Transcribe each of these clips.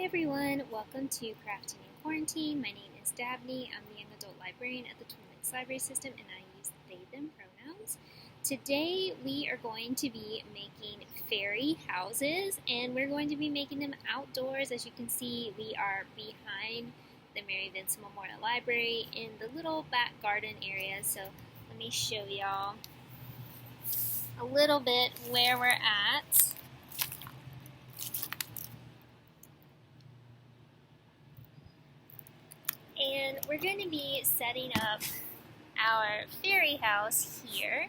everyone, welcome to Crafting in Quarantine. My name is Dabney. I'm the young adult librarian at the Twin Lakes Library System and I use they, them pronouns. Today we are going to be making fairy houses and we're going to be making them outdoors. As you can see, we are behind the Mary Vincent Memorial Library in the little back garden area. So let me show y'all a little bit where we're at. And we're going to be setting up our fairy house here.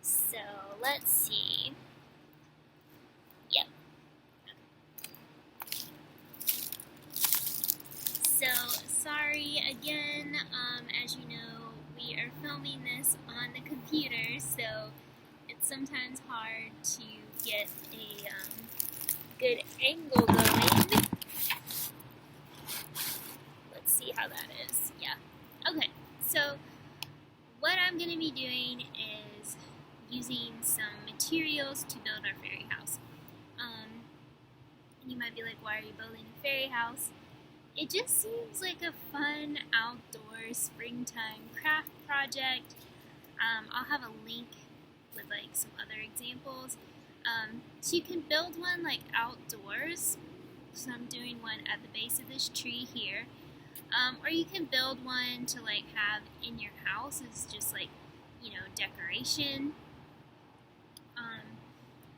So let's see. Yep. So sorry again, as you know, we are filming this on the computer, so it's sometimes hard to get a good angle going. See how that is. Yeah. Okay, so what I'm going to be doing is using some materials to build our fairy house. You might be like, why are you building a fairy house? It just seems like a fun outdoor springtime craft project. I'll have a link with like some other examples. So you can build one like outdoors. So I'm doing one at the base of this tree here. Or you can build one to like have in your house as just like, decoration.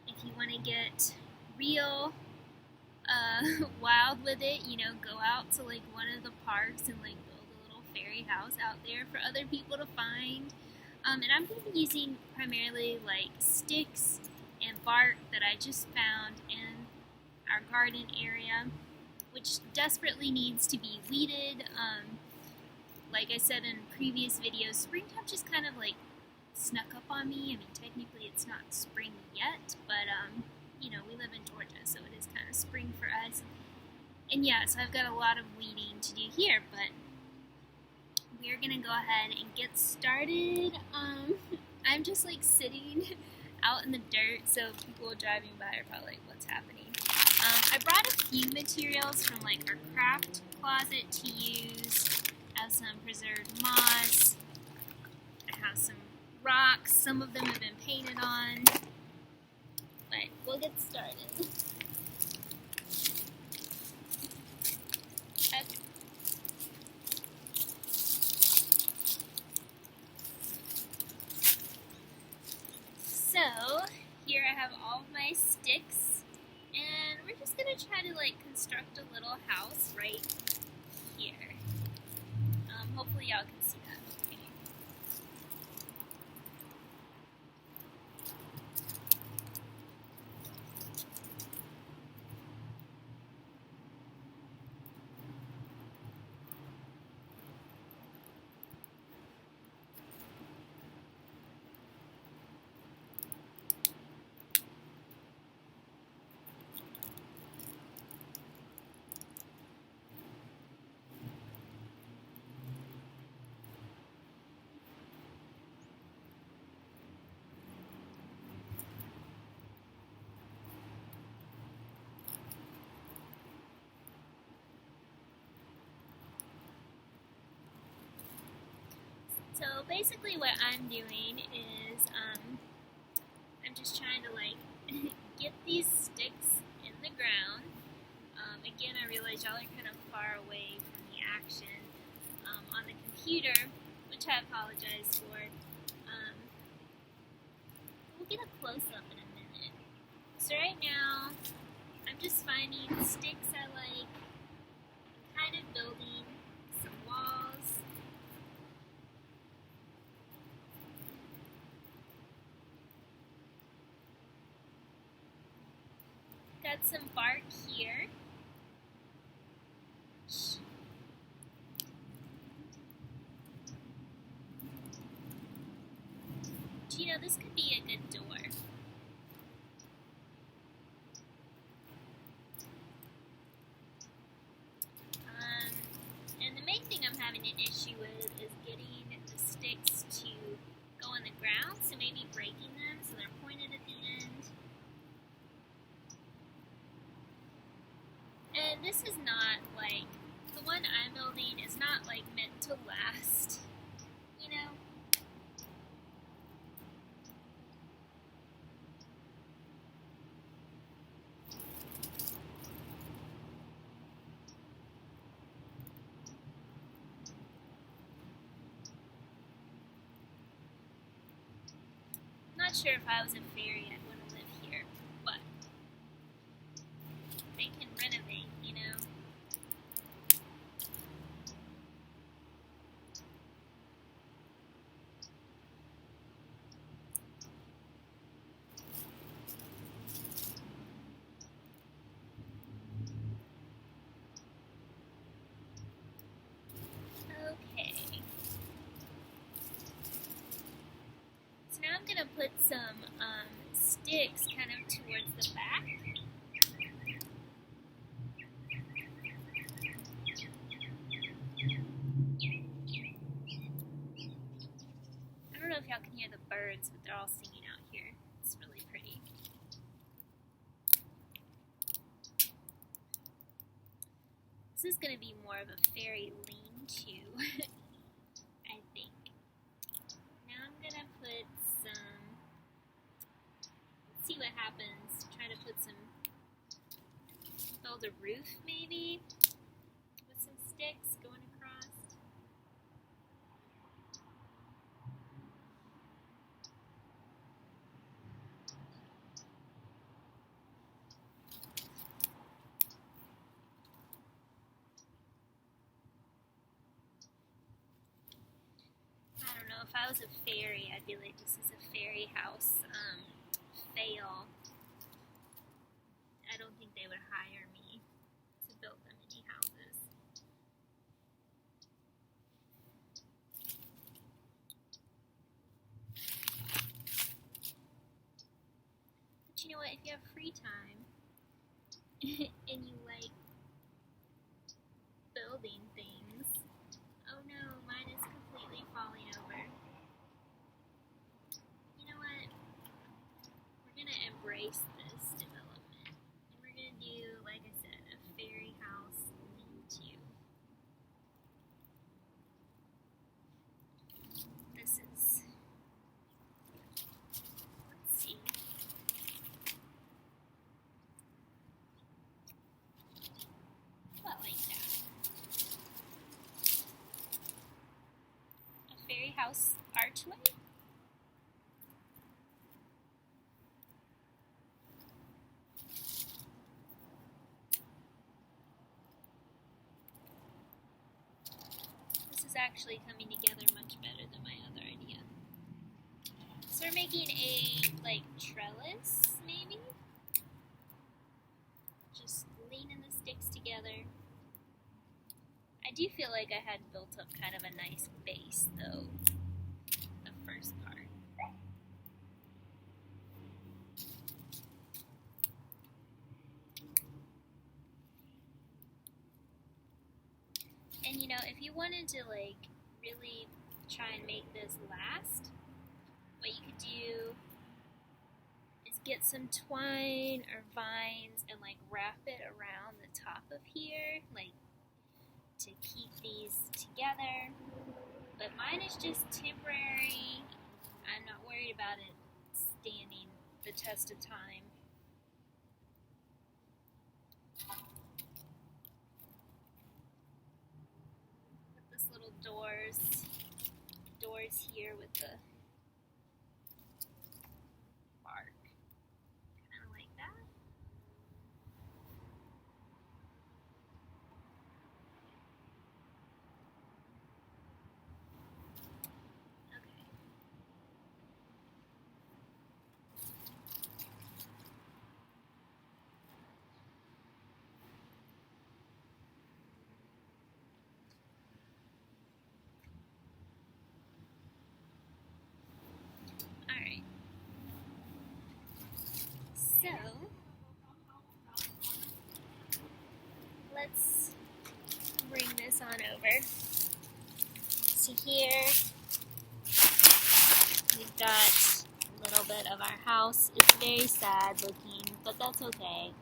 If you want to get real wild with it, go out to like one of the parks and like build a little fairy house out there for other people to find. And I'm going to be using primarily like sticks and bark that I just found in our garden area, which desperately needs to be weeded. Like I said in previous videos, springtime just kind of like snuck up on me. I mean, technically it's not spring yet, but we live in Georgia, so it is kind of spring for us. And yeah, so I've got a lot of weeding to do here, but we're gonna go ahead and get started. I'm just like sitting out in the dirt, so people driving by are probably like, what's happening? I brought a few materials from like our craft closet to use. I have some preserved moss. I have some rocks. Some of them have been painted on. But we'll get started. Okay. So here I have all of my sticks. And we're just going to try to like construct a little house right here. Hopefully y'all can see that okay. So basically what I'm doing is I'm just trying to like get these sticks in the ground. Again, I realize y'all are kind of far away from the action on the computer, which I apologize for. We'll get a close-up in a minute. So right now, I'm just finding sticks I like, kind of building some walls. Got some bark here. This could be a good door. And the main thing I'm having an issue with is getting the sticks to go on the ground, so maybe breaking them so they're pointed at the end. this is not like, the one I'm building is not like meant to last, you know? Not sure if I was a fairy I'd want to live here, but they can renovate, you know? Okay. So now I'm gonna put some sticks kind of towards the back. I don't know if y'all can hear the birds, but they're all singing out here. It's really pretty. This is gonna be more of a fairy lean-to, I think. Now I'm gonna put some, let's see what happens. Try to put some, build a roof maybe, with some sticks going across. I don't know, if I was a fairy, I'd be like, this is a fairy house fail. I don't think they would hire me to build them any houses. But you know what, if you have free time and you like building things, oh no, mine is completely falling over. You know what? We're gonna embrace this development. And we're gonna do, like I said, a fairy house lean-to. This is, let's see. About like that. A fairy house archway. This is actually coming together much better than my other idea. So we're making a, like, trellis, maybe? Just leaning the sticks together. I do feel like I had built up kind of a nice base, though, the first part. And you know, if you wanted to like really try and make this last, what you could do is get some twine or vines and like wrap it around the top of here, like to keep these together. But mine is just temporary. I'm not worried about it standing the test of time. Doors here with the bark, kind of like that. Okay. So, let's bring this on over. So here, we've got a little bit of our house. It's very sad looking, but that's okay.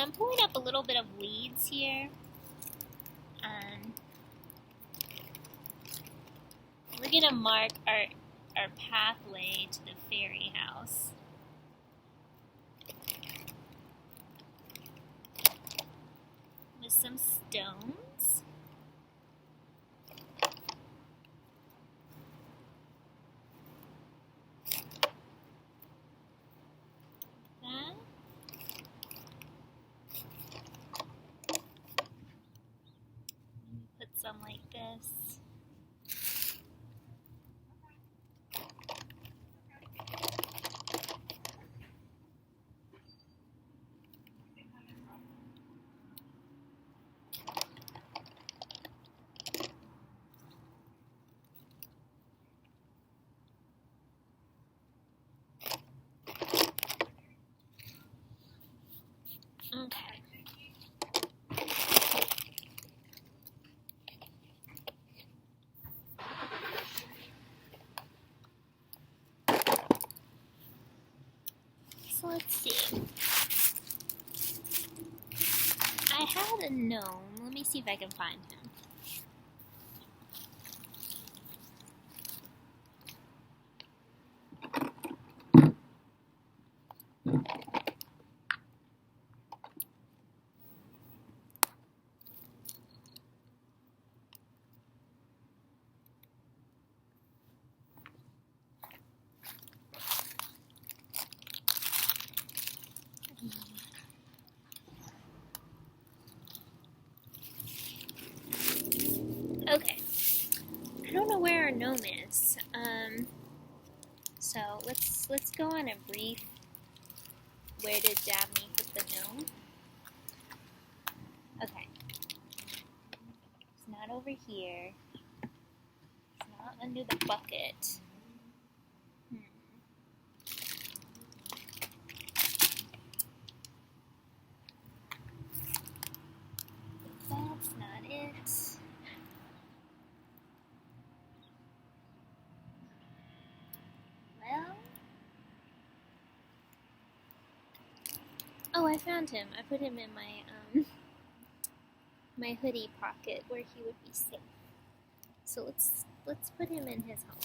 I'm pulling up a little bit of leads here. We're going to mark our pathway to the fairy house. With some stones. That. Put some like this. Okay. So let's see. I had a gnome. Let me see if I can find him. Okay. I don't know where our gnome is. So let's go on a brief. Where did Dabney put the gnome? Okay. It's not over here. It's not under the bucket. That's not it. Well. Oh, I found him. I put him in my my hoodie pocket where he would be safe. So let's put him in his home.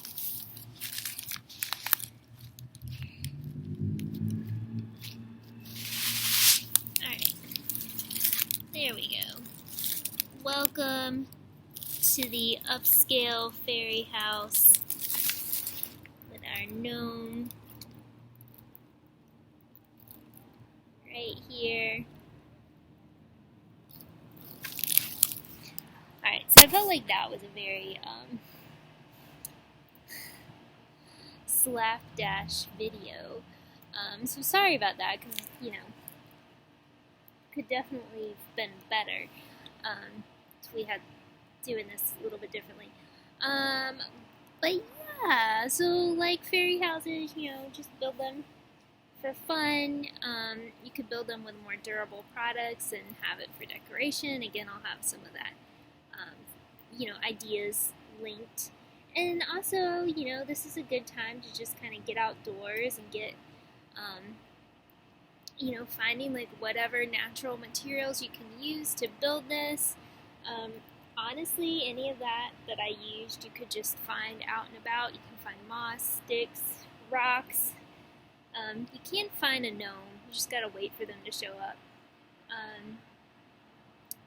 Alright. There we go. Welcome to the upscale fairy house with our gnome right here. Alright, so I felt like that was a very slapdash video. So sorry about that, because, you know, could definitely have been better if we had doing this a little bit differently. But yeah, so like fairy houses, you know, just build them for fun. You could build them with more durable products and have it for decoration. Again, I'll have some of that, you know, ideas linked. And also, you know, this is a good time to just kind of get outdoors and get, you know, finding like whatever natural materials you can use to build this. Honestly, any of that I used, you could just find out and about. You can find moss, sticks, rocks. You can't find a gnome. You just gotta wait for them to show up.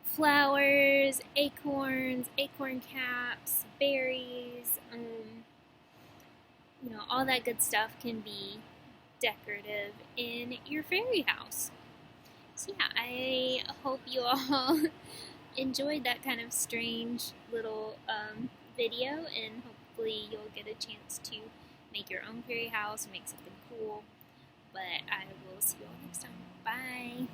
Flowers, acorns, acorn caps, berries, you know, all that good stuff can be decorative in your fairy house. So yeah, I hope you all enjoyed that kind of strange little video, and hopefully you'll get a chance to make your own fairy house and make something cool. But I will see you all next time. Bye!